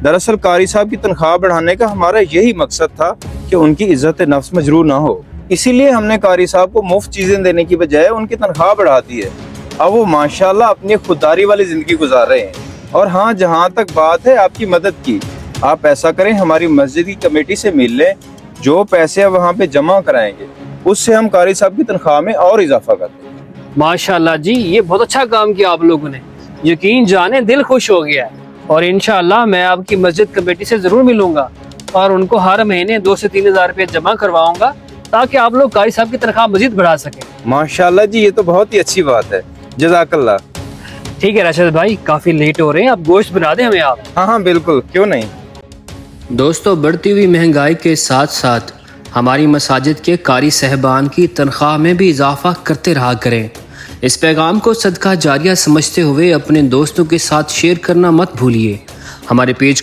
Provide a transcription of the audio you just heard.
दरअसल कारी साहब की तनख्वाह बढ़ाने का हमारा यही मकसद था कि उनकी इज्जत नफ्स मजरूह ना हो। इसीलिए हमने कारी साहब को मुफ्त चीजें देने की बजाय उनकी तनख्वाह बढ़ा दी है। अब वो माशाल्लाह अपनी खुददारी वाली जिंदगी गुजार रहे हैं। और हाँ, जहाँ तक बात है आपकी मदद की, आप ऐसा करें, हमारी मस्जिद की कमेटी से मिल लें। जो पैसे आप वहाँ पे जमा कराएंगे उससे हम कारी साहब की तनख्वाह में और इजाफा कर देंगे। माशाल्लाह जी, ये बहुत अच्छा काम किया आप लोगों ने, यकीन जाने दिल खुश हो गया है। और इंशाअल्लाह मैं आपकी मस्जिद कमेटी से जरूर मिलूंगा और उनको हर महीने 2 से 3 हज़ार रुपये जमा करवाऊंगा ताकि आप लोग कारी साहब की तनख्वाह मजीद बढ़ा सकें। माशाल्लाह जी, ये तो बहुत ही अच्छी बात है। जज़ाकल्लाह। ठीक है राशिद भाई, काफी लेट हो रहे हैं, अब गोश्त बना दें हमें आप। हाँ बिल्कुल, क्यों नहीं। दोस्तों, बढ़ती हुई महंगाई के साथ साथ हमारी मसाजिद के कारी साहबान की तनख्वाह में भी इजाफा करते रहा करें। इस पैगाम को सदका जारिया समझते हुए अपने दोस्तों के साथ शेयर करना मत भूलिए। हमारे पेज